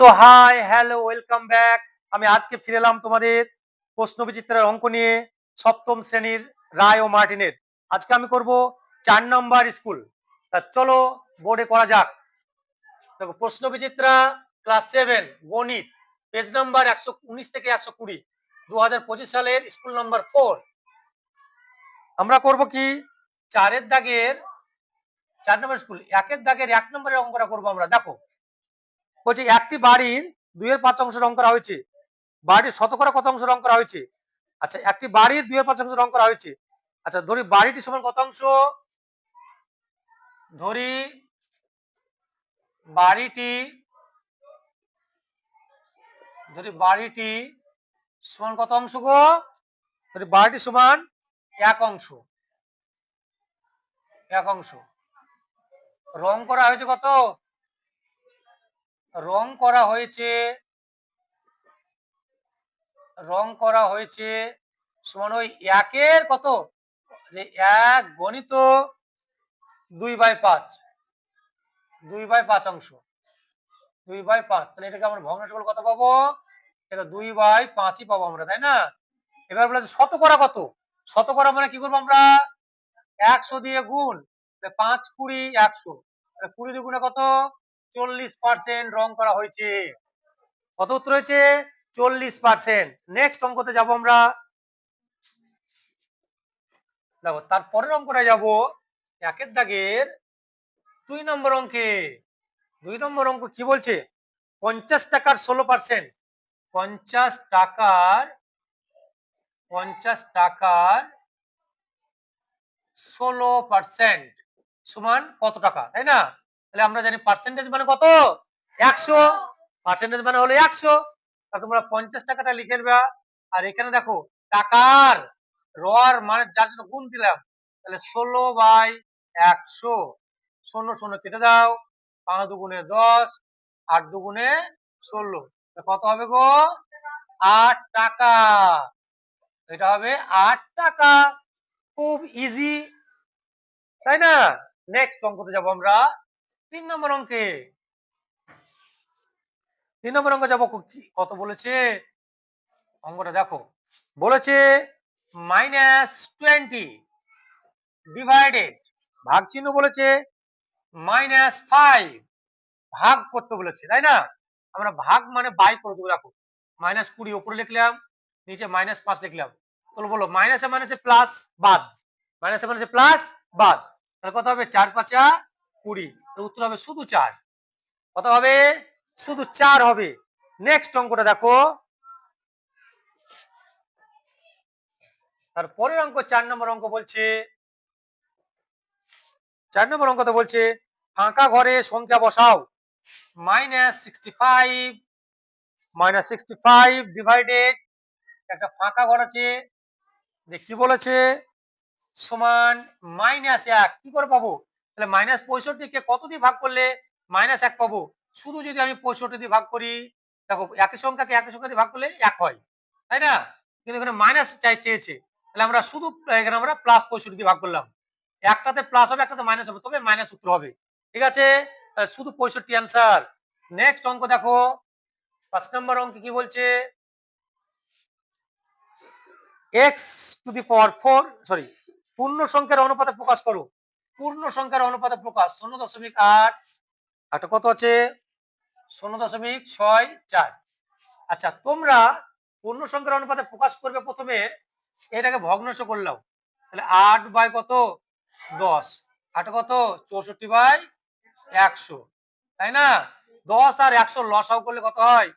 So hi hello welcome back. আমি আজকে ফিরে এলাম তোমাদের প্রশ্নবিচিত্রার অঙ্ক নিয়ে, সপ্তম শ্রেণীর রায় ও মার্টিনের। আজকে আমি করব 4 নম্বর স্কুল। তা চলো বোর্ডে করা যাক। দেখো, প্রশ্নবিচিত্রা ক্লাস 7 গণিত, পেজ নাম্বার 119 থেকে 120, 2025 সালের স্কুল নাম্বার 4। আমরা করব কি, 4 নম্বর স্কুল 1 এক নম্বরের অঙ্কটা করবো আমরা। দেখো, বলছি একটি বাড়ির 2/5 রং করা হয়েছে। বাড়ির শতকরা কত অংশ রং করা হয়েছে? আচ্ছা, একটি বাড়ির 2/5 রং করা হয়েছে। আচ্ছা, ধরি বাড়িটি সমান কত অংশ? ধরি বাড়িটি বাড়িটি সমান কত অংশ গো? ধরি বাড়িটি সমান 1 অংশ। রং করা হয়েছে কত? রং করা হয়েছে সমান ওই 1-এর কত, যে 1 গণিত 2/5, 2/5 অংশ, 2/5। তাহলে এটাকে আমরা ভগ্নাংশ কত পাবো? এটা 2/5ই পাবো আমরা, তাই না? এবার বলে শতকরা কত? শতকরা মানে কি করবো আমরা? 100 দিয়ে গুণ, 5 20 100, 20 দুগুণে কত? 40% রং করা হয়েছে। কত উত্তর হয়েছে? 40%। নেক্সট অঙ্কতে যাব আমরা। দেখো, তারপরের অঙ্কটা যাব 1-এর 2 নম্বর অঙ্কে। 2 নম্বর অঙ্ক কি বলছে? 50 টাকার 16%, 50 টাকার 16% সমান কত টাকা, তাই না? তাহলে আমরা জানি পার্সেন্টেজ মানে কত? 100। পার্সেন্টেজ মানে হলো 100। তা তোমরা 50 টাকাটা লিখে নেবা। আর এখানে দেখো, টাকার রর মানে যার জন্য গুণ দিলাম, তাহলে 16/100। 0 0 কেটে দাও, 5 দুগুণে 10, 8 দুগুণে 16, কত হবে গো? 8 টাকা। এটা হবে 8 টাকা। খুব ইজি, তাই না? নেক্সট অঙ্কতে যাব আমরা 3 নম্বর অঙ্কে। 3 নম্বর অঙ্ক যাব, কত বলেছে অঙ্কটা দেখো। বলেছে -20 ডিভাইডেড, ভাগ চিহ্ন বলেছে, -5 ভাগ করতে বলেছে, তাই না? আমরা ভাগ মানে বাই করে দেবো। দেখো, -20 উপরে লিখলাম, নিচে -5 লিখলাম। তাহলে বলো মাইনাসে মাইনাসে প্লাস বাদ, মাইনাসে মাইনাসে প্লাস বাদ, তাহলে কত হবে? 4 5 20। উত্তর হবে শুধু 4। কত হবে? শুধু 4 হবে। নেক্সট অঙ্কটা দেখো, তারপরের অঙ্ক 4 নম্বর অঙ্ক বলছে, 4 নম্বর অঙ্কতে বলছে ফাঁকা ঘরে সংখ্যা বসাও। -65 ডিভাইডেড, একটা ফাঁকা ঘর আছে, কি বলেছে? সমান -1। কি করে পাবো? তাহলে -65 কে কত দিয়ে ভাগ করলে -1 পাবো? শুধু যদি আমি 65 দিয়ে ভাগ করি, দেখো একই সংখ্যাকে একই সংখ্যা দিয়ে ভাগ করলে 1 হয়, তাই না? কিন্তু এখানে মাইনাস চেয়েছে, তাহলে আমরা শুধু এখানে আমরা +65 দিয়ে ভাগ করলাম। একটাতে প্লাস হবে, একটাতে মাইনাস হবে, তবে মাইনাস উত্তর হবে। ঠিক আছে, শুধু 65 অ্যান্সার। নেক্সট অঙ্ক দেখো, 5 নম্বর অঙ্কে কি বলছে? পূর্ণ সংখ্যার অনুপাতে প্রকাশ করো। পূর্ণ সংখ্যার অনুপাতে প্রকাশ 0.8, একটা কত আছে? 0.64। আচ্ছা, তোমরা পূর্ণ সংখ্যার অনুপাতে প্রকাশ করবে, প্রথমে এটাকে ভগ্নাংশ করলাম, তাহলে 8 বাই কত? 10। 8 কত? 64/100, তাই না? 10 আর 100 লসাগু করলে কত হয়?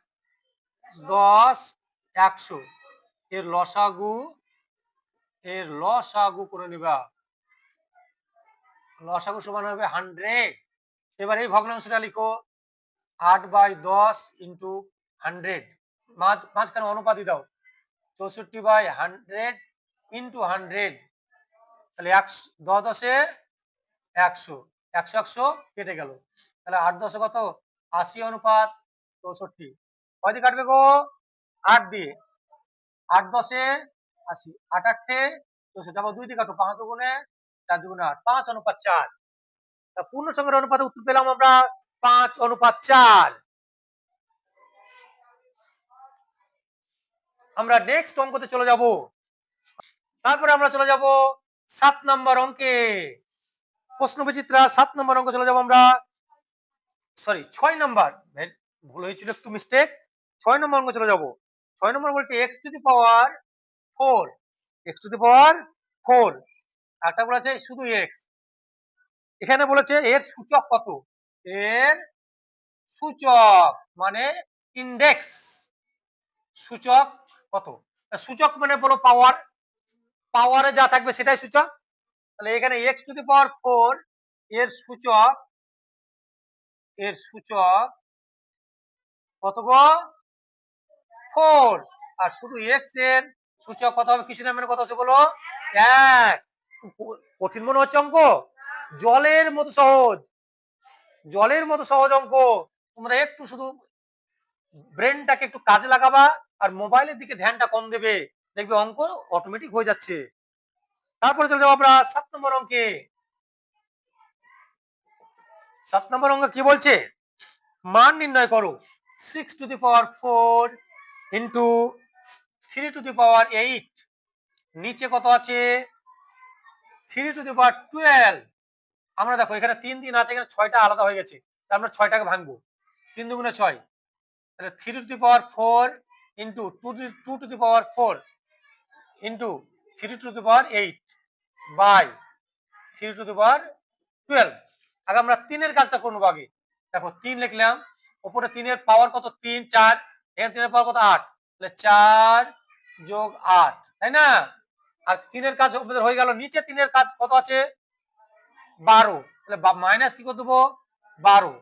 10 100। এর লসাগু করে নিবা। লসাগু সমান হবে 100। এবার এই ভগ্নাংশটা লিখো, 8/10 ইন্টু 100, মাঝখানে অনুপাতি দাও, 64/100 ইন্টু 100, তাহলে 10 10 100, 100 100 কেটে গেল, তাহলে 8 10 কত? 80/64। কয় দিয়ে কাটবে গো? 8 দিয়ে। 8 10 80, 8 8 64, তারপর 2 দিয়ে কাটো, 5 দুগুণে 4 দুগুণে 8, 5/4। পূর্ণ সংখ্যার অনুপাতে উত্তর পেলাম আমরা 5/4। আমরা নেক্সট অঙ্কতে চলে যাব। তারপরে আমরা চলে যাব 7 নম্বর অঙ্কে। প্রশ্ন বিচিত্রা 7 নম্বর অঙ্ক চলে যাব আমরা। সরি 6 নম্বর, ভুল হয়েছিল, একটু মিস্টেক। 6 নম্বর অঙ্ক চলে যাব। 6 নম্বর বলছে x to the power 4, x to the power 4, একটা বলেছে শুধু x। এখানে বলেছে এর সূচক কত, এর সূচক মানে ইন্ডেক্স, সূচক কত। সূচক মানে বলো পাওয়ার, পাওয়ারে যা থাকবে সেটাই সূচক। তাহলে এখানে x টু দি পাওয়ার 4 এর সূচক, এর সূচক কত গো, 4। আর শুধু x এর সূচক কত হবে, কিছু না মানে কত আছে বলো, 1। কঠিন মনে হচ্ছে অঙ্ক, জলের মতো সহজ, জলের মতো সহজ অঙ্ক। তোমরা একটু শুধু ব্রেনটাকে একটু কাজে লাগাবা আর মোবাইলের দিকে ধ্যানটা কম দেবে, দেখবে অঙ্ক অটোমেটিক হয়ে যাচ্ছে। তারপরে চলে যাবো আমরা 7 নম্বর অঙ্কে। 7 নম্বর অঙ্ক কি বলছে, মান নির্ণয় করো 6 to the power 4 into 3 to the power 8, নিচে কত আছে 3 টু দি পাওয়ার 12। আমরা দেখো এখানে 3 3 আছে, এখানে 6টা আলাদা হয়ে গেছে, আমরা 6টাকে ভাঙবো, 3 দুগুণে 6, তাহলে 3 to the power 4 into 2 to the power 4 into 3 to the power 8 by 3 to the power 12। আগে আমরা 3 এর কাজটা করবো আগে। দেখো 3 লিখলাম, উপরে 3 এর পাওয়ার কত 3 4, এখানে 3 এর পাওয়ার কত 8, তাহলে 4 যোগ 8, তাই না। আর 3 এর কাজ আমাদের হয়ে গেল, নিচে 3 এর কাজ কত আছে 12, তাহলে মাইনাস কি করে দেবো 12।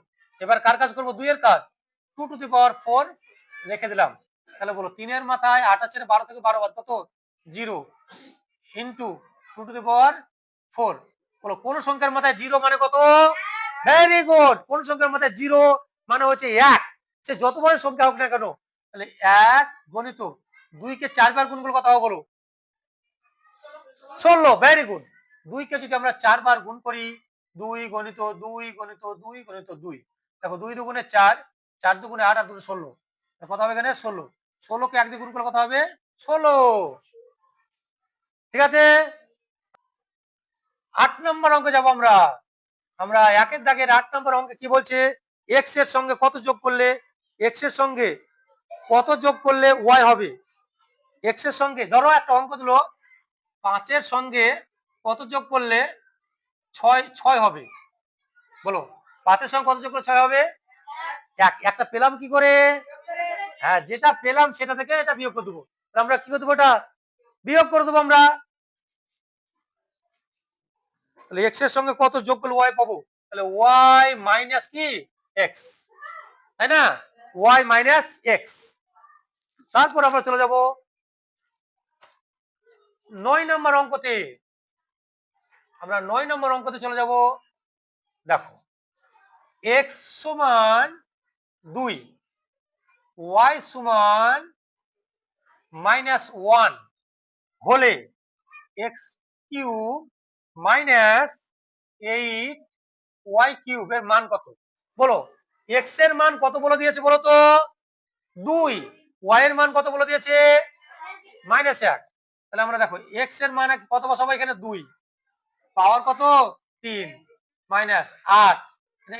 এবার কার কাজ করবো 2 এর কাজ, 2 টু দি পাওয়ার 4 রেখে দিলাম। তাহলে বলো 3 এর মাথায় 8 আছে, 12 থেকে 12 বাদ কত 0 ইন্টু 2 টু দি পাওয়ার 4। বলো কোন সংখ্যার মাথায় 0 মানে কত, ভেরি গুড, কোন সংখ্যার মাথায় 0 মানে হচ্ছে 1, সে যত বড় সংখ্যা হোক না কেন। তাহলে 1 গণিত 2 কে 4 বার গুণ করলে কত হবে বলো 16, ভেরি গুড। 2 কে যদি আমরা 4 বার গুণ করি, 2 গণিত 2 গণিত 2 গণিত 2, দেখো 2 দুগুণে 4, 4 দুগুণে 8, আর 2 16, কত হবে এখানে 16। 16 কে 1 দিয়ে গুণ করলে কত হবে 16, ঠিক আছে। 8 নম্বর অঙ্কে যাব আমরা। আমরা একের দাগের 8 নম্বর অঙ্কে কি বলছে, x এর সঙ্গে কত যোগ করলে, x এর সঙ্গে কত যোগ করলে y হবে। x এর সঙ্গে ধরো একটা অঙ্ক দিলো 5 এর সঙ্গে কত যোগ করলে 6 হবে, বলো 5 এর সঙ্গে কত যোগ করলে 6 হবে, একটা পেলাম কি করে, হ্যাঁ যেটা পেলাম সেটা থেকে এটা বিয়োগ করে দেবো, আমরা কি করে দেবো, এটা বিয়োগ করে দেবো আমরা। তাহলে x এর সঙ্গে কত যোগ করলে y পাবো, তাহলে y মাইনাস কি x, তাই না, y মাইনাস x। তারপর আমরা চলে যাব 9 নম্বর অঙ্কতে। আমরা 9 নম্বর অঙ্কতে চলে যাব। দেখো x সমান 2, y সমান মাইনাস 1 হলে x cube minus 8 y cube এর মান কত, বলো x এর মান কত বলে দিয়েছে বলো তো 2, y এর মান কত বলে দিয়েছে মাইনাস 1। তাহলে আমরা দেখো x এর মান কত বসাবো, এখানে 2, পাওয়ার কত 3 মাইনাস 8,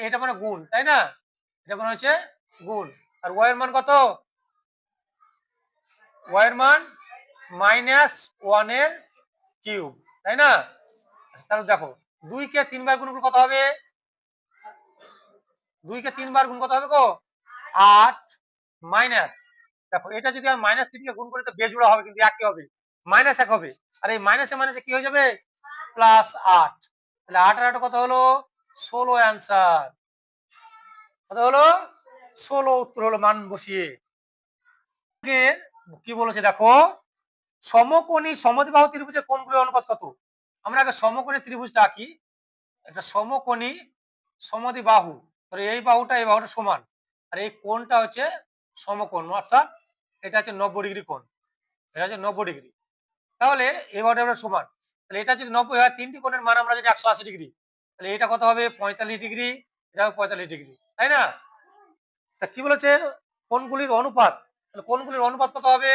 এটা মানে গুণ, তাই না, এটা মানে হচ্ছে গুণ। আর y এর মান কত, y এর মান মাইনাস 1 এর কিউব, তাই না। তাহলে দেখো 2 কে 3 বার গুণ করলে কত হবে, 2 কে 3 বার গুণ কত হবে গো 8 মাইনাস, দেখো এটা যদি আমি মাইনাস 3 কে গুণ করি তো বেজোড়া হবে, কিন্তু একই হবে, মাইনাস 1 হবে। আর এই মাইনাসে মাইনাসে কি হয়ে যাবে প্লাস 8, তাহলে 8 আর 8 কত হলো 16 অ্যান্সার, কত হলো 16 উত্তর হলো মান বসিয়ে। কি বলেছে দেখো, সমকোণী সমদ্বিবাহু ত্রিভুজের কোণগুলোর অনুপাত কত। আমরা আগে সমকোণী ত্রিভুজটা আঁকি, একটা সমকোণী সমদ্বিবাহু, এই বাহুটা এই বাহুটা সমান, আর এই কোণটা হচ্ছে সমকোণ, অর্থাৎ এটা হচ্ছে 90 ডিগ্রি কোণ, এটা হচ্ছে 90 ডিগ্রি। তাহলে এই বাহুটা সমান, তাহলে এটা যদি 90 হয়, তিনটি কোণের মান আমরা যদি 180 ডিগ্রি, তাহলে এটা কত হবে 45 ডিগ্রি, এটা 45 ডিগ্রি, তাই না। তা কি বলেছে কোণগুলির অনুপাত, তাহলে কোণগুলির অনুপাত কত হবে,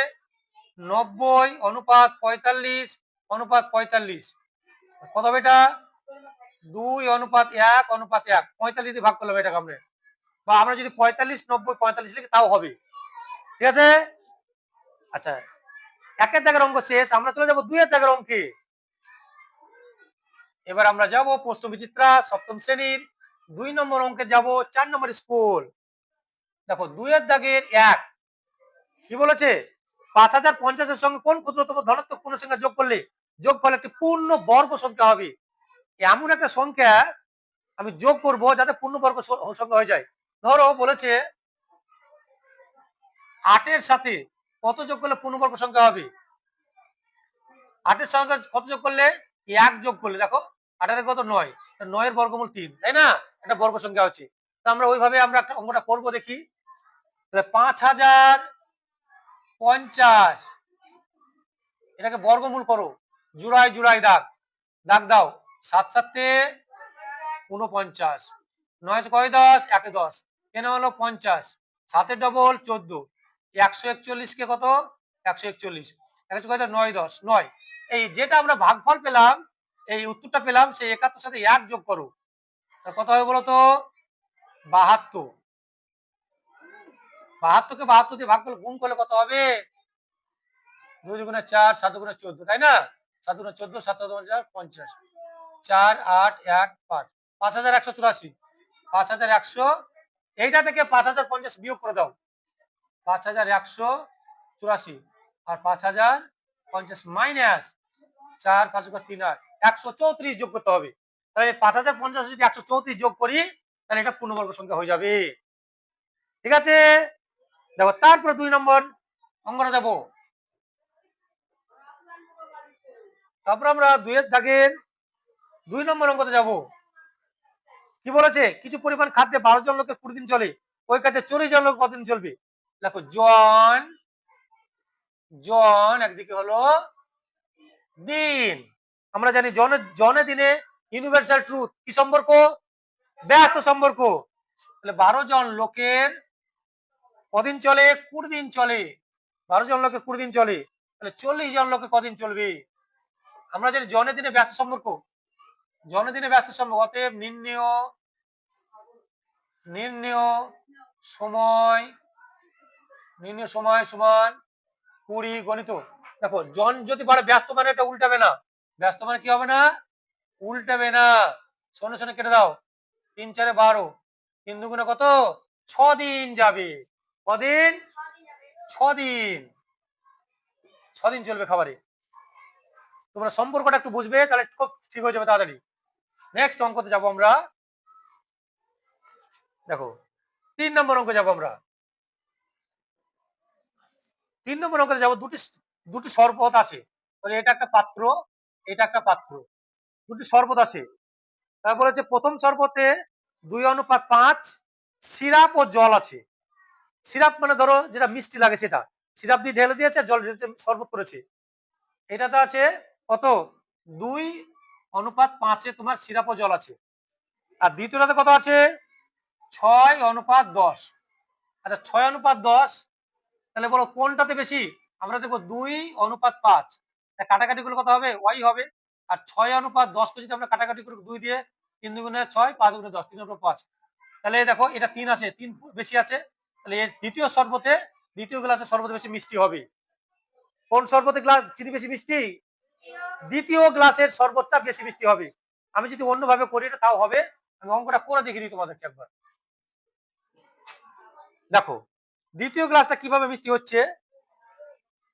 90:45 কত হবে এটা? 2:1:1 45 দিয়ে ভাগ করলাম এটাকে আমরা, বা আমরা যদি 45:90:45 লিখি তাও হবে। ঠিক আছে। আচ্ছা, একের দাগের অঙ্ক শেষ, আমরা চলে যাবো 2 এর দাগের অঙ্কে। এবার আমরা যাব প্রশ্ন বিচিত্রা সপ্তম শ্রেণীর 2 নম্বর অঙ্কে যাব, 4 নম্বর স্কুল। দেখো 2 এর দাগের 1 কি বলেছে? 5050 এর সঙ্গে কোন ক্ষুদ্রতম ধনাত্মক পূর্ণ সংখ্যা যোগ করলে যোগফল একটি পূর্ণ বর্গ সংখ্যা হবে। এমন একটা সংখ্যা আমি যোগ করব যাতে পূর্ণবর্গ সংখ্যা হয়ে যায়। ধরো বলেছে 8 এর সাথে কত যোগ করলে পূর্ণবর্গ সংখ্যা হবে? 8 এর সঙ্গে কত যোগ করলে? 1 যোগ করলে, দেখো 8 এর কত 9, 9 এর বর্গমূল 3, তাই না? এটা বর্গ সংখ্যা হচ্ছে। তো আমরা ওইভাবে আমরা একটা অঙ্কটা করব, দেখি। তাহলে 5050 এটাকে বর্গমূল করো, জোড়ায় জোড়ায় দাগ দাগ দাও। 7 7 49, 9 কয় 10, 1 10, কেন হলো 50, 7 ডবল 14, 141 কে কত? 141, 9 10 9। এই যেটা আমরা ভাগফল পেলাম, এই উত্তরটা পেলাম, সেই 71 সাথে 1 যোগ করো, কত হবে বলো তো? 72। 72 কে 72 দিয়ে ভাগ করলে, গুণ করলে কত হবে? 2 দুগুণে 4, 7 দুগুণে 14, তাই না? 7 দুগুণে 14, 7 দুগুণে 50, 4 8 1 5, 5184, 5100। এইটা থেকে 5050 বিয়োগ করে দাও, 5184, আর 5050 মাইনাস 4 5 3 8, 134 যোগ করতে হবে। তাহলে 5050 যদি 134 যোগ করি, তাহলে এটা পূর্ণবর্গ সংখ্যা হয়ে যাবে। ঠিক আছে। দেখো তারপরে 2 নম্বর অঙ্কটা যাব। তারপর আমরা 2 এর দাগের 2 নম্বর অঙ্কতে যাব। কি বলেছে? কিছু পরিমাণ খাদ্যে 12 জন লোকের 20 দিন চলে, ওই খাদ্যে 40 জন লোক কতদিন চলবে? দেখো জন জন একদিকে হলো দিন। আমরা জানি জনে দিনে ইউনিভার্সাল ট্রুথ কি সম্পর্ক? ব্যস্ত সম্পর্ক। তাহলে 12 জন লোকের কদিন চলে? 20 দিন চলে। 12 জন লোকের 20 দিন চলে, তাহলে 40 জন লোকের কদিন চলবে? আমরা জানি জনে দিনে ব্যস্ত সম্পর্ক, জনে দিনে ব্যস্ত সম্পর্ক। অতএব নির্ণয় সময় সমান 20 গণিত। দেখো জন যদি বাড়ে, ব্যস্ত মানে এটা উল্টাবে না, ব্যস্ত মানে কি হবে না? উল্টাবে না। শোনে শোনে কেটে দাও, 3 4 12, 3 দুগুণে কত? 6 দিন যাবে। কদিন? 6 দিন। 6 দিন চলবে খাবারে। তোমরা সম্পর্কটা একটু বুঝবে, তাহলে খুব ঠিক হয়ে যাবে তাড়াতাড়ি। নেক্সট অঙ্কতে যাব আমরা। দেখো 3 নম্বর অঙ্কে যাব আমরা। 3 নম্বর অঙ্কে যাব, দুটি শরবত আছে। এটা একটা পাত্র, এটা একটা পাত্র, দুটি শরবত আছে। তারপর হচ্ছে প্রথম শরবতে 2:5 সিরাপ ও জল আছে। সিরাপ মানে ধরো যেটা মিষ্টি লাগে সেটা, সিরাপ দিয়ে ঢেলে দিয়েছে, জল ঢেলে শরবত করেছে। এটাতে আছে কত? 2:5 তোমার সিরাপ ও জল আছে। আর দ্বিতীয়টাতে কত আছে? 6:10। আচ্ছা 6:10, তাহলে বলো কোনটাতে বেশি? আমরা দেখবো 2:5, কাটাকাটি করলে কত হবে? ওয়াই হবে। আর 6:10 কে যদি আমরা কাটাকাটি করি 2 দিয়ে, 3 দুগুণে 6, 5 দুগুণে 10, 3 উপর 5, তাহলে দেখো এটা 3 আছে, 3 বেশি আছে। তাহলে এর দ্বিতীয় গ্লাসে শরবতে বেশি মিষ্টি হবে। কোন শরবতে গ্লাস চিনি বেশি মিষ্টি? দ্বিতীয় গ্লাসের শরবতটা বেশি মিষ্টি হবে। আমি যদি অন্যভাবে করি এটা তাও হবে, আমি অঙ্কটা করে দেখিয়ে দিই তোমাদেরকে একবার। দেখো দ্বিতীয় গ্লাসটা কিভাবে মিষ্টি হচ্ছে?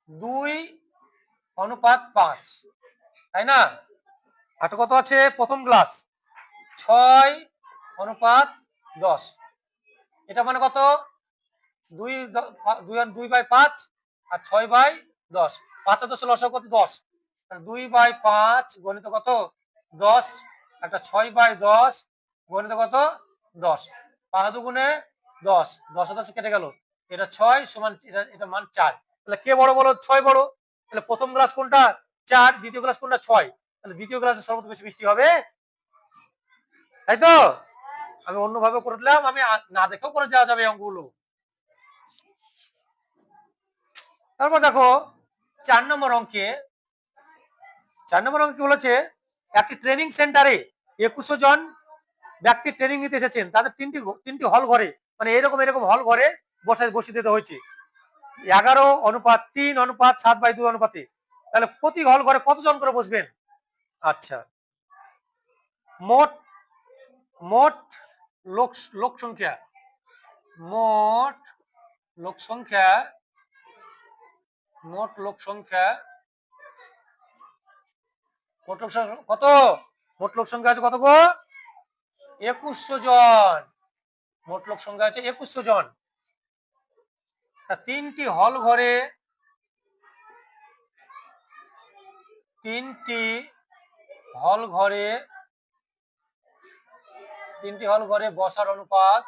2:5, তাই না? আর কত আছে প্রথম গ্লাস? 6:10। এটা মানে কত? 2/5 আর 6/10, 5 আর 10 লসাগু কত? 10। 2/5 গণিত কত? 10। একটা 6/10 গণিত কত? 10। 5 দুগুণে 10, 10 আর 10 কেটে গেল, এটা 6 সমান, এটা মান 4। তাহলে কে বড় বলো? 6 বড়। তাহলে প্রথম গ্লাস কোনটা? 4, দ্বিতীয় গ্লাস কোনটা? 6। তাহলে দ্বিতীয় গ্লাসের সর্বোচ্চ বেশি মিষ্টি হবে, তাই তো? আমি অন্যভাবে করে দিলাম, আমি না দেখেও করে দেওয়া যাবে অঙ্কগুলো। তারপর দেখো 4 নম্বর অঙ্কে কি বলেছে, একটি ট্রেনিং সেন্টারে 2100 জন ব্যক্তি ট্রেনিং নিতে এসেছেন, তাদের তিনটি হল ঘরে, মানে এরকম হল ঘরে বসিয়ে দিতে হয়েছে 11:3:7/2 অনুপাতে। তাহলে প্রতি হল ঘরে কতজন করে বসবেন? আচ্ছা, মোট মোট লোক সংখ্যা মোট লোক সংখ্যা মোট লোক সংখ্যা কত? মোট লোক সংখ্যা আছে কত গো? 2100 জন। মোট লোক সংখ্যা আছে 2100 জন। তিনটি হল ঘরে তিনটি হল ঘরে বসার অনুপাত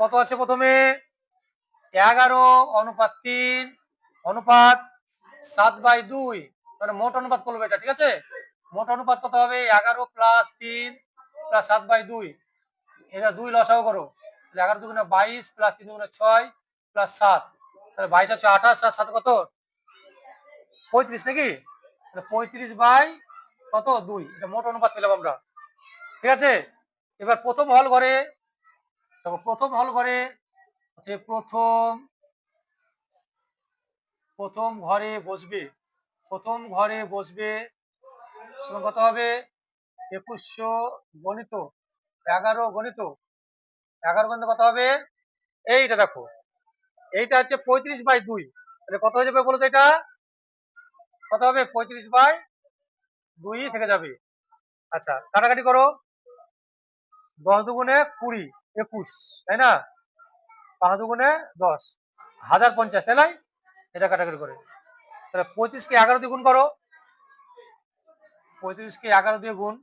কত আছে? প্রথমে 11:3:7/2, মানে মোট অনুপাত করবে এটা, ঠিক আছে? মোট অনুপাত কত হবে? 11 + 3 + 7/2, এটা 2 লসাগু করো, 11 × 2 = 22 + 3 × 6 + 7, তাহলে 22 আছে 28, আর 7 কত? 35 নাকি? 35/2, এটা মোট অনুপাত পেলাম আমরা, ঠিক আছে? এবার প্রথম হল ঘরে দেখো, প্রথম ঘরে বসবে সময় কত হবে? 2100 গণিত 11 গণিত কত হবে? এইটা দেখো, এইটা হচ্ছে 35/2, তাহলে কত হয়ে যাবে বলো তো? এটা কত হবে? 35/2 থেকে যাবে। আচ্ছা, কাটাকাটি করো, 10 দুগুণে 20, 21, তাই না? 5 দুগুণে 10, 1050, তাই নাই? এটা কাটাকাটি করে, তাহলে 35 কে 11 দিয়ে গুণ করো, 35 কে 11 দিয়ে গুণ,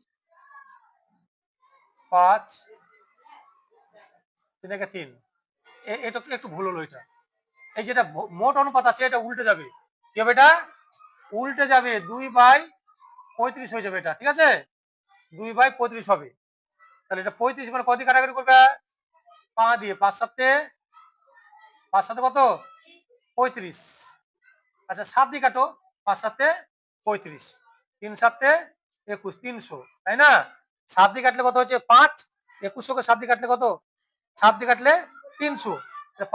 5 3 × 3, এটা তো একটু ভুল হলো। এটা এই যেটা মোট অনুপাত আছে এটা উল্টে যাবে, কি হবে? এটা উল্টে যাবে, 2/35 হয়ে যাবে এটা, ঠিক আছে? 2/35 হবে। তাহলে এটা 35 মানে কত দিয়ে কাটাকাটি করবে? 5 দিয়ে, 5 সাথে কত? 35। আচ্ছা, 7 দিয়ে কাটো, 5 সাথে 35, 3 সাথে 21, 300, তাই না? 7 দিয়ে কাটলে কত হচ্ছে? 5, 2100 কে 7 দিয়ে কাটলে কত? 7 দিয়ে কাটলে 300,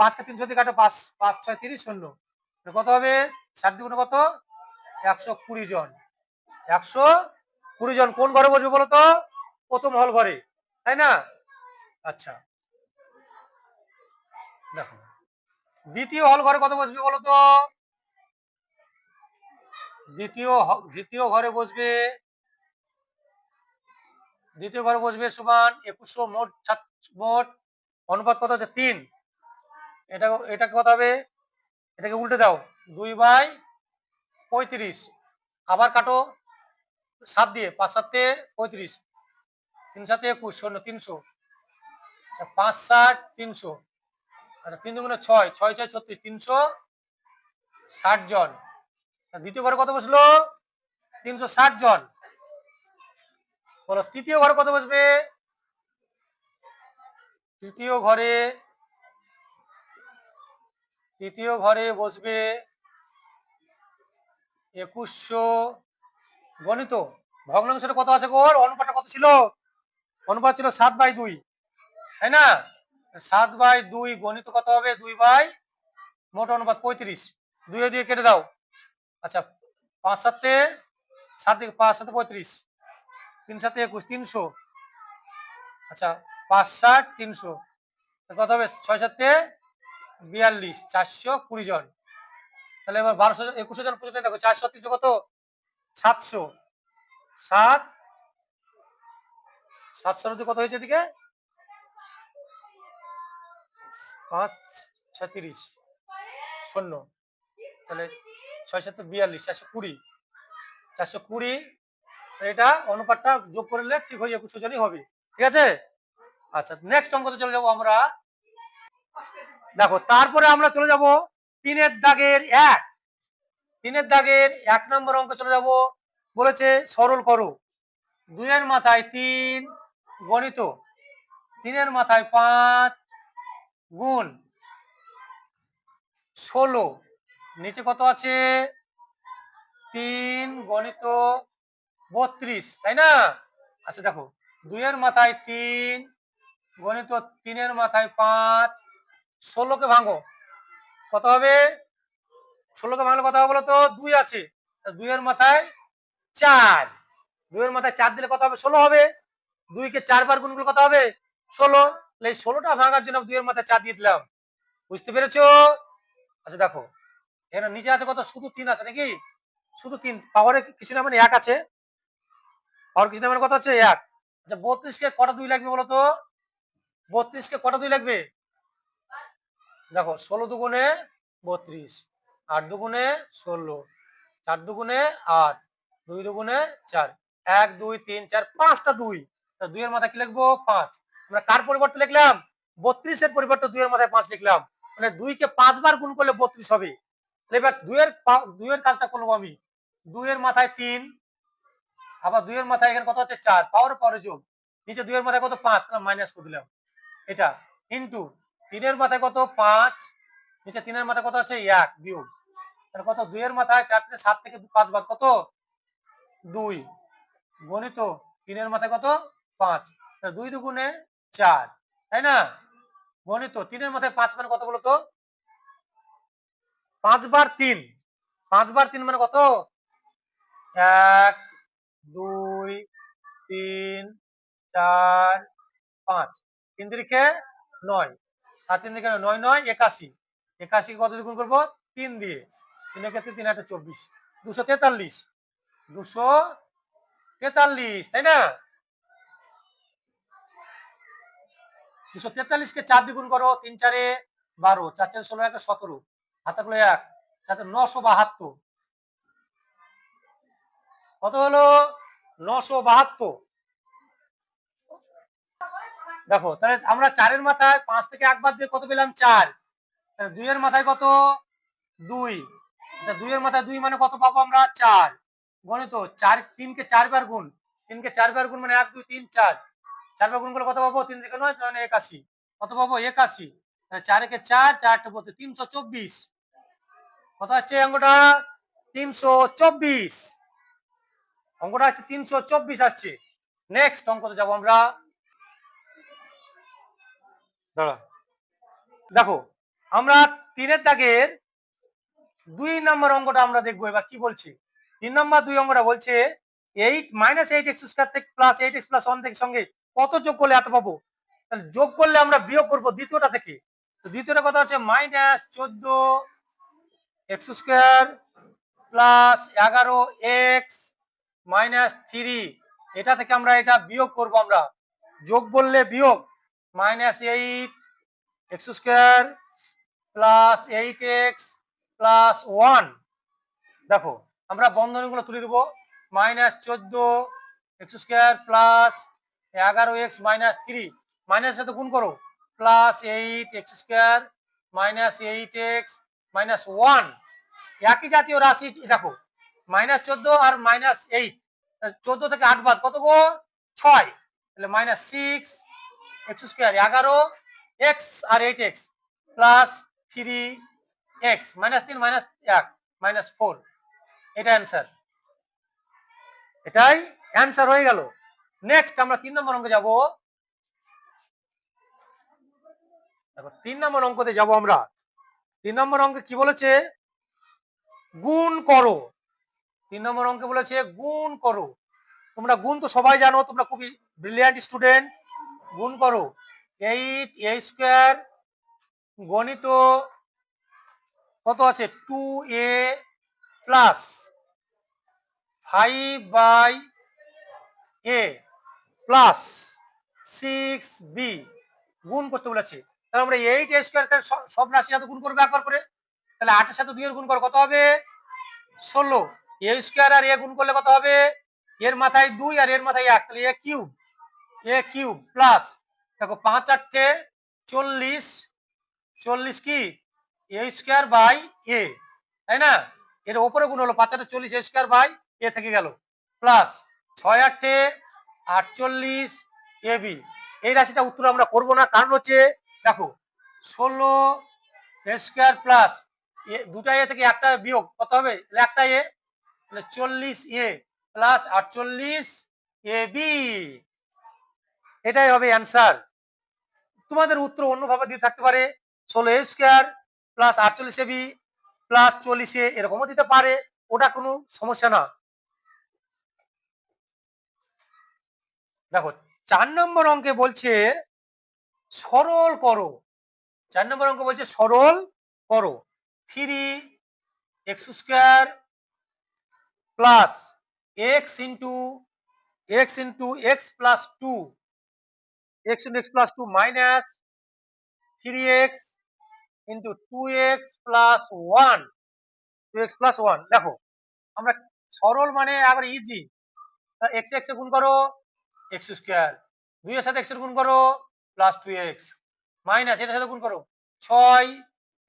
5 কে 300 দিয়ে কাটো, 5 5 6 30, 0, কত হবে? 7 দিয়ে কত? 120 জন। 120 জন কোন ঘরে বসবে বলো তো? প্রথম হল ঘরে, তাই না? আচ্ছা, দেখো দ্বিতীয় হল ঘরে কত বসবে বলো তো? দ্বিতীয় ঘরে বসবে সমান 2100, মোট অনুপাত কত আছে? 3। এটাকে কত হবে? এটাকে উল্টে দাও, 2/35, আবার কাটো 7 দিয়ে, 5 7 35, 3 7 21, 0, 300, আচ্ছা 5 60 300, আচ্ছা 3 দুগুণে 6, 6 6 36, 360 জন। দ্বিতীয় ঘরে কত বসলো? 360 জন। বলো তৃতীয় ঘরে কত বসবে? তৃতীয় ঘরে বসবে 2100 গণিত, ভগ্নাংশটা কত আছে গো? অনুপাতটা কত ছিল? অনুপাত ছিল 7/2, তাই না? 7/2 গণিত কত হবে? 2 মোট অনুপাত 35, 2 দিয়ে কেটে দাও। আচ্ছা, 5 7 7 দিকে 5 7 35, 3 7 21, 300, আচ্ছা 5 60 300, কত হবে? 6 7 42, 420 জন। তাহলে এবার 1200 2100 জন পর্যন্ত দেখো, 400 300 কত? 700, 700 কত হয়েছে এদিকে? 5 36 শূন্য, তাহলে 6 7 42, 420, 420, এটা অনুপাতটা যোগ করলে ঠিক হয়ে 2100 জনই হবে, ঠিক আছে? আচ্ছা, নেক্সট অঙ্কতে চলে যাব আমরা। দেখো, তারপরে আমরা চলে যাব 3-এর দাগের 1 নম্বর অঙ্কে চলে যাব। বলেছে সরল করো, 2-এর মাথায় 3 গণিত, 3-এর মাথায় 5 গুণ 16, নিচে কত আছে 3 গণিত 32, তাই না? আচ্ছা দেখো 2 এর মাথায় 3 গণিত 3 এর মাথায় 5, 16 কে ভাঙো কত হবে? 16 কে ভাঙলে কত হবে বলো তো? 2 আছে, 2 এর মাথায় 4, 2 এর মাথায় 4 দিলে কত হবে? 16 হবে। 2 কে 4 বার গুণ করলে কত হবে? 16। তাহলে এই 16টা ভাঙার জন্য 2 এর মাথায় 4 দিয়ে দিলাম। বুঝতে পেরেছো? আচ্ছা দেখো এখানে নিচে আছে কত? শুধু 3 আছে নাকি? শুধু 3, পাওয়ারে কিছু না মানে 1 আছে, পাওয়ার কিছু না মানে কত আছে? 1। আচ্ছা 32 কে কটা 2 লাগবে বলো তো? 32 কে কটা 2 লাগবে? দেখো 16 দুগুণে 32, 8 দুগুণে 16, 4 দুগুণে 8, 2 দুগুণে 4, 1 2 3 4 5টা 2, 2 এর মাথায় কি লিখবো? 5। আমরা কার পরিবর্তে লিখলাম? 32 এর পরিবর্তে 2 এর মাথায় 5 লিখলাম, মানে 2 কে 5 বার গুণ করলে 32 হবে। এবার 2 এর কাজটা করবো আমি। 2 এর মাথায় 3, আবার 2 এর মাথায় এখানে কত আছে? 4, পাওয়ার পরে যোগ, নিচে 2 এর মাথায় কত? 5, তাহলে মাইনাস করে দিলাম এটা, ইনটু 3 এর মাথায় কত? 5, নিচে 3 এর মাথায় কত আছে? 1 বিয়োগ, তাহলে কত? 2 এর মাথায় 4 থেকে 7 থেকে 5 বাদ কত? 2 গণিত 3 এর মাথায় কত? 5, 2 দুগুণে 4, তাই না? গণিত 3 এর মাথায় 5 মানে কত বলো তো? 5 বার 3, 5 বার 3 মানে কত? 1 2 3 4 5, 3 তিরিখে 9, আর 3 দিকে 9 9 81, 81 কত দিয়ে গুণ করবো? 3 দিয়ে, 3 এর ক্ষেত্রে 3 8 24, 243, 243, তাই না? 243 কে 4 দিয়ে গুণ করো, 3 4 12, 4 4 16 1 17, হাতে গুলো 1, 4 972, কত হলো? 972। দেখো তাহলে আমরা 4 এর মাথায় 5 থেকে 1 বাদ দিয়ে কত পেলাম? 4। 2 এর মাথায় কত? 2। আচ্ছা 2 এর মাথায় 2 মানে কত পাবো আমরা? 4। গণিত 4, 3 কে 4 বার গুণ, 3 কে 4 বার গুণ মানে 1 2 3 4, 4 বার গুণ করলে কত পাবো? 3 থেকে 9 মানে 81, কত পাবো? 81। 4 একে 4, 4 টা 324, কত আসছে অঙ্কটা? 324, অঙ্কটা আসছে 324 আসছে। নেক্সট অঙ্কতে যাবো আমরা। দাঁড়া দেখো আমরা 3 এর দাগের 2 নম্বর অঙ্কটা আমরা দেখবো এবার কি বলছে। 3 নম্বর 2 অঙ্কটা বলছে 8 8x স্কয়ার থেকে প্লাস 8x প্লাস 1 থেকে সঙ্গে কত যোগ করলে এত পাবো? তাহলে যোগ করলে আমরা বিয়োগ করব দ্বিতীয়টা থেকে। তো দ্বিতীয়টা কত আছে? -14x square plus 11x minus 3, এটা থেকে আমরা এটা বিয়োগ করব। আমরা যোগ বললে বিয়োগ, -8x square plus 8x plus 1। দেখো আমরা বন্ধনীগুলো তুলে দেবো, -14x square plus 11x minus 3, minus সাথে গুণ করো, plus 8x square minus 8x minus 1, একই জাতীয় রাশি। দেখো -14 আর -8, 14 থেকে 8 বাদ কত গো? 6, তাহলে -6x স্কয়ার 11x আর 8x প্লাস 3x -3 -1 -4, এটা অ্যান্সার, এটাই অ্যান্সার হয়ে গেল। নেক্সট আমরা 3 নম্বর অঙ্কে যাব। দেখো 3 নম্বর অঙ্কতে যাব আমরা। 3 নম্বর অঙ্কে কি বলেছে? গুণ করো। 3 নম্বর অঙ্কে বলেছে গুণ করো। তোমরা গুণ তো সবাই জানো, তোমরা খুবই ব্রিলিয়ান্ট স্টুডেন্ট। গুণ করো 8a স্কয়ার গণিত কত আছে? 2a plus 5/a plus 6b গুণ করতে বলেছে। তাহলে আমরা 8a স্কয়ারকে সব রাশির সাথে গুণ করবো একবার করে। তাহলে 8 এর সাথে 2 এর গুণ করো, কত হবে? 16। a স্কয়ার আর a গুণ করলে কত হবে? এর মাথায় 2 আর এর মাথায় 1, তাহলে a কিউব প্লাস, দেখো 5 8 40, 40 কি a স্কয়ার বাই a, তাই না? এর উপরে গুণ হলো 5 8 40 a স্কয়ার বাই a থেকে গেল, প্লাস 6 8 48 ab। এই রাশিটা উত্তর আমরা করব না, কারণ হচ্ছে দেখো 16 স্কোয়ার প্লাস দুটা এ থেকে একটা বিয়োগ কত হবে? একটা এ, তাহলে 40 এ প্লাস 48 এ বি, এটাই হবে অ্যান্সার। তোমাদের উত্তর অন্যভাবে দিয়ে থাকতে পারে, 16 square plus 48 A B plus 40 এ, এরকমও দিতে পারে, ওটা কোনো সমস্যা না। দেখো 4 নম্বর অঙ্কে বলছে সরল করো, 4 নম্বর অঙ্ক বলছে সরল করো, 3 square plus x plus 2 x plus 2 minus 3x into 2x plus 1, 2x plus 1। দেখো আমরা সরল মানে আবার ইজি, এক্স এক্স এ গুণ করো এক্স স্কোয়ার, 2 এর সাথে এক্স এর গুণ করো প্লাস 2x, মাইনাস এটার সাথে গুণ করো 6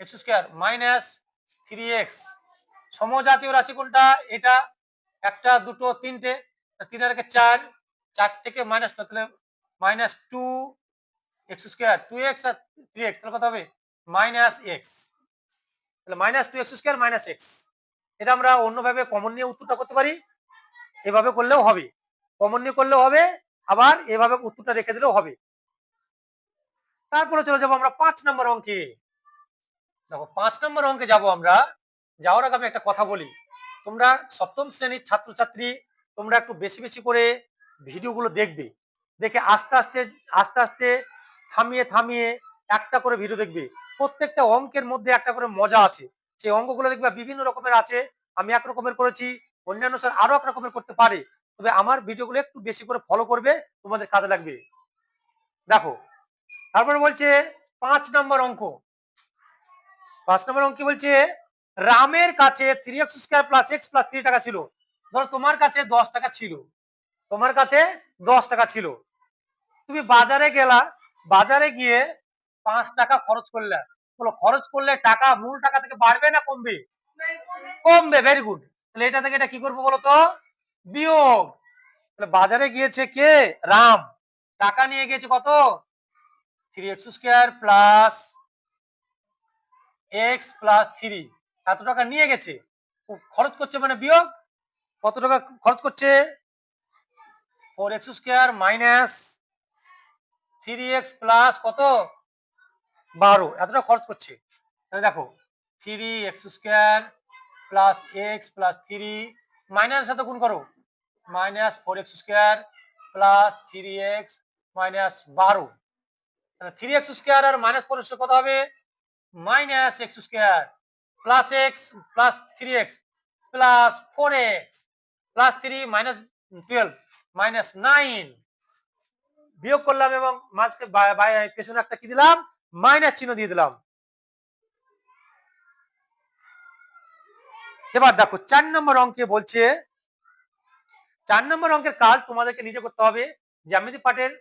এক্স স্কোয়ার মাইনাস 3x। সমজাতীয় রাশি কোনটা? এটা, একটা দুটো তিনটে, 3 আর 4, 4 থেকে মাইনাস, তাহলে মাইনাস 2 এক্স স্কোয়ার, 2x আর 3x, তাহলে কত হবে? মাইনাস এক্স, তাহলে minus 2 x square minus x. এটা আমরা অন্যভাবে কমন নিয়ে উত্তরটা করতে পারি, এভাবে করলেও হবে, কমন নিয়ে করলেও হবে, আবার এভাবে উত্তরটা রেখে দিলেও হবে। তারপরে চলে যাবো আমরা 5 নম্বর অঙ্কে। দেখো 5 নম্বর অঙ্কে যাব আমরা, যাওয়ার আগে আমি একটা কথা বলি, তোমরা সপ্তম শ্রেণীর ছাত্রছাত্রী, তোমরা একটু বেশি বেশি করে ভিডিওগুলো দেখবে, দেখে আস্তে আস্তে আস্তে আস্তে থামিয়ে থামিয়ে একটা করে ভিডিও দেখবে। প্রত্যেকটা অঙ্কের মধ্যে একটা করে মজা আছে, সেই অঙ্কগুলো দেখবে বিভিন্ন রকমের আছে, আমি এক রকমের করেছি, অন্যান্য স্যার আরো এক রকমের করতে পারে, তবে আমার ভিডিওগুলো একটু বেশি করে ফলো করবে, তোমাদের কাজে লাগবে। দেখো তারপরে বলছে 5 নম্বর অঙ্ক, 5 নম্বর অঙ্ক কি বলছে? রামের কাছে 3x square plus x plus 3 টাকা ছিল। ধরো তোমার কাছে 10 টাকা ছিল, তোমার কাছে 10 টাকা ছিল, তুমি বাজারে গেলা, বাজারে গিয়ে 5 টাকা খরচ করলে, বলো খরচ করলে টাকা মূল টাকা থেকে বাড়বে না কমবে? কমবে, ভেরি গুড। তাহলে এটা থেকে এটা কি করবো বলো তো? বিয়োগ। তাহলে বাজারে গিয়েছে কে? রাম, টাকা নিয়ে গিয়েছে কত? 3x square plus x plus 3, এত টাকা নিয়ে গেছে, খরচ করছে মানে বিয়োগ, কত টাকা খরচ করছে? 4x square minus 3x plus কত? 12, এতটা খরচ করছে। তাহলে দেখো 3x square plus x plus 3 minus সাথে গুণ করো, minus 4x square plus 3x minus 12, তাহলে 3x স্কয়ার আর মাইনাস 4x কত হবে? Minus x square plus x plus 3x plus 4x plus 3 minus 12 minus 9, বিয়োগ করলাম এবং মাঝকে পেছনে একটা কি দিলাম? মাইনাস চিহ্ন দিয়ে দিলাম। এবার দেখো 4 নম্বর অঙ্কে বলছে, 4 নম্বর অঙ্কের কাজ তোমাদেরকে নিজে করতে হবে, জ্যামিতি পাঠের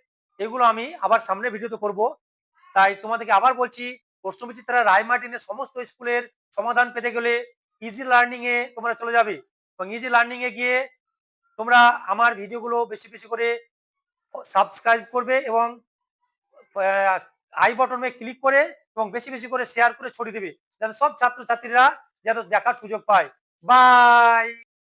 এগুলো আমি আবার সামনে ভিডিওতে করব, তাই তোমাদেরকে আবার বলছি, প্রশ্নবিচিত্রা রায় মার্টিনের সমস্ত স্কুলের সমাধান পেতে গেলে ইজি লার্নিং এ তোমরা চলে যাবে, এবং ইজি লার্নিং এ গিয়ে তোমরা আমার ভিডিওগুলো বেশি বেশি করে সাবস্ক্রাইব করবে এবং আই বটনে ক্লিক করে এবং বেশি বেশি করে শেয়ার করে ছড়িয়ে দেবে, যেন সব ছাত্রছাত্রীরা যেন দেখার সুযোগ পায়। বাই।